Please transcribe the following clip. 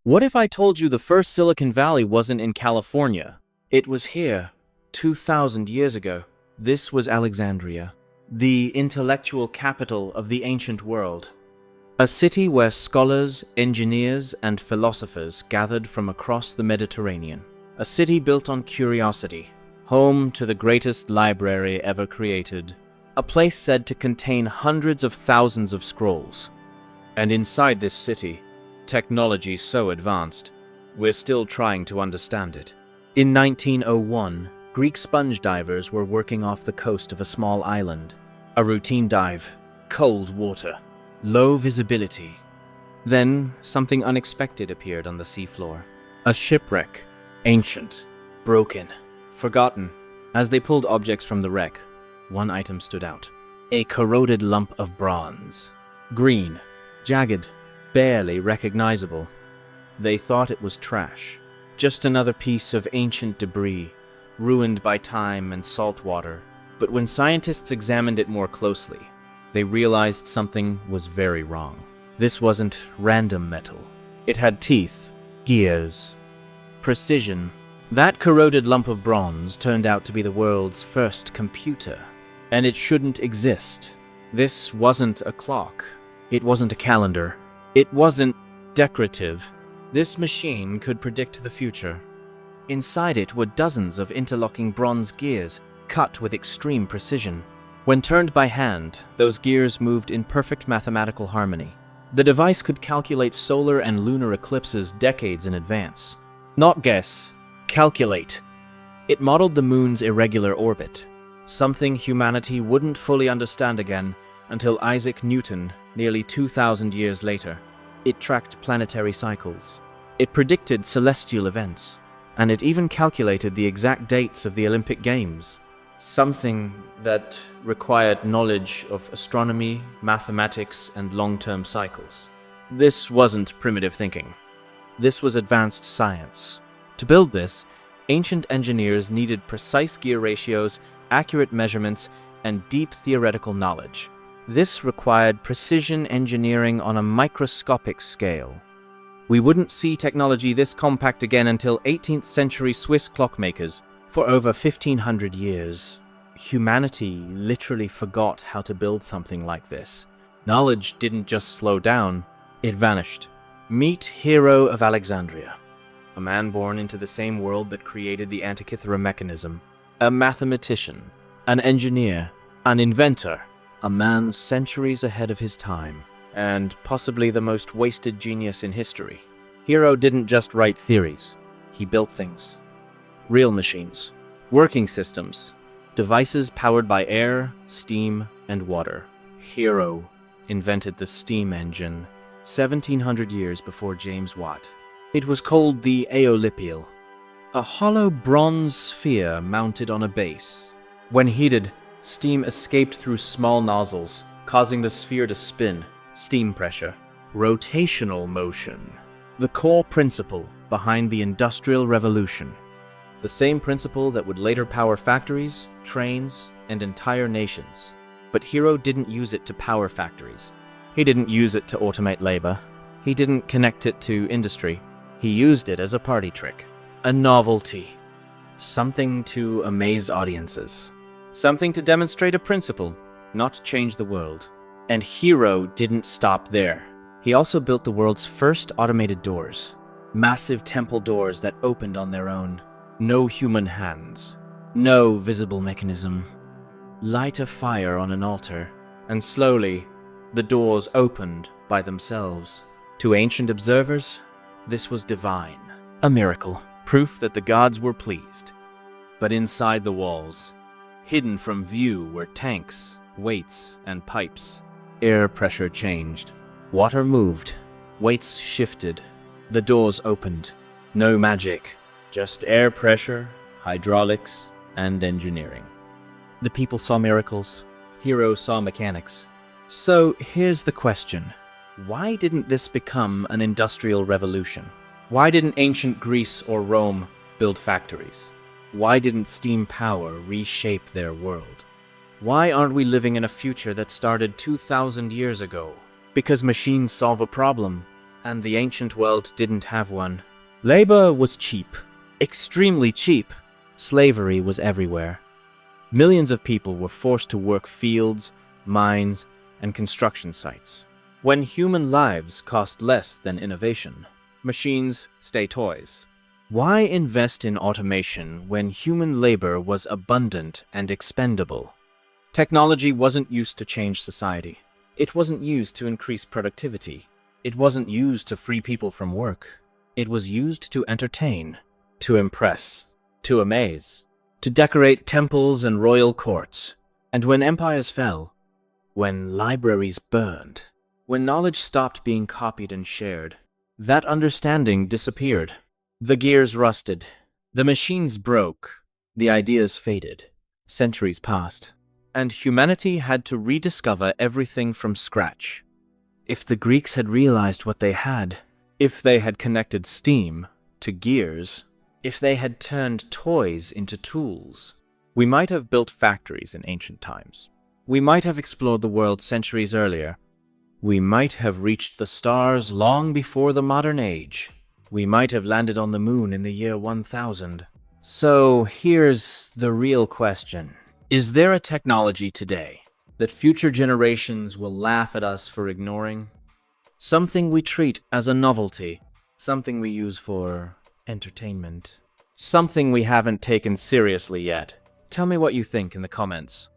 What if I told you the first Silicon Valley wasn't in California? It was here, 2,000 years ago. This was Alexandria, the intellectual capital of the ancient world. A city where scholars, engineers, and philosophers gathered from across the Mediterranean. A city built on curiosity, home to the greatest library ever created. A place said to contain hundreds of thousands of scrolls. And inside this city, technology so advanced, we're still trying to understand it. In 1901, Greek sponge divers were working off the coast of a small island. A routine dive, cold water, low visibility. Then, something unexpected appeared on the seafloor. A shipwreck, ancient, broken, forgotten. As they pulled objects from the wreck, one item stood out. A corroded lump of bronze. Green, jagged, barely recognizable. They thought it was trash. Just another piece of ancient debris, ruined by time and salt water. But when scientists examined it more closely, they realized something was very wrong. This wasn't random metal. It had teeth, gears, precision. That corroded lump of bronze turned out to be the world's first computer. And it shouldn't exist. This wasn't a clock. It wasn't a calendar. It wasn't decorative. This machine could predict the future. Inside it were dozens of interlocking bronze gears, cut with extreme precision. When turned by hand, those gears moved in perfect mathematical harmony. The device could calculate solar and lunar eclipses decades in advance. Not guess, calculate. It modeled the moon's irregular orbit, something humanity wouldn't fully understand again until Isaac Newton, nearly 2,000 years later. It tracked planetary cycles. It predicted celestial events. And it even calculated the exact dates of the Olympic Games. Something that required knowledge of astronomy, mathematics, and long-term cycles. This wasn't primitive thinking. This was advanced science. To build this, ancient engineers needed precise gear ratios, accurate measurements, and deep theoretical knowledge. This required precision engineering on a microscopic scale. We wouldn't see technology this compact again until 18th century Swiss clockmakers. For over 1,500 years, humanity literally forgot how to build something like this. Knowledge didn't just slow down, it vanished. Meet Hero of Alexandria, a man born into the same world that created the Antikythera Mechanism. A mathematician, an engineer, an inventor, a man centuries ahead of his time, and possibly the most wasted genius in history. Hero didn't just write theories, he built things. Real machines, working systems, devices powered by air, steam, and water. Hero invented the steam engine 1,700 years before James Watt. It was called the Aeolipile, a hollow bronze sphere mounted on a base. When heated, steam escaped through small nozzles, causing the sphere to spin. Steam pressure, rotational motion, the core principle behind the Industrial Revolution. The same principle that would later power factories, trains, and entire nations. But Hero didn't use it to power factories. He didn't use it to automate labor. He didn't connect it to industry. He used it as a party trick, a novelty, something to amaze audiences, something to demonstrate a principle, not change the world. And Hero didn't stop there. He also built the world's first automated doors, massive temple doors that opened on their own. No human hands, no visible mechanism. Light a fire on an altar, and slowly, the doors opened by themselves. To ancient observers, this was divine, a miracle, proof that the gods were pleased. But inside the walls, hidden from view, were tanks, weights, and pipes. Air pressure changed. Water moved. Weights shifted. The doors opened. No magic, just air pressure, hydraulics, and engineering. The people saw miracles. Hero saw mechanics. So here's the question. Why didn't this become an industrial revolution? Why didn't ancient Greece or Rome build factories? Why didn't steam power reshape their world? Why aren't we living in a future that started 2,000 years ago? Because machines solve a problem, and the ancient world didn't have one. Labor was cheap, extremely cheap. Slavery was everywhere. Millions of people were forced to work fields, mines, and construction sites. When human lives cost less than innovation, machines stay toys. Why invest in automation when human labor was abundant and expendable? Technology wasn't used to change society. It wasn't used to increase productivity. It wasn't used to free people from work. It was used to entertain, to impress, to amaze, to decorate temples and royal courts. And when empires fell, when libraries burned, when knowledge stopped being copied and shared, that understanding disappeared. The gears rusted, the machines broke, the ideas faded. Centuries passed, and humanity had to rediscover everything from scratch. If the Greeks had realized what they had, if they had connected steam to gears, if they had turned toys into tools, we might have built factories in ancient times. We might have explored the world centuries earlier. We might have reached the stars long before the modern age. We might have landed on the moon in the year 1000. So here's the real question. Is there a technology today that future generations will laugh at us for ignoring? Something we treat as a novelty, something we use for entertainment, something we haven't taken seriously yet. Tell me what you think in the comments.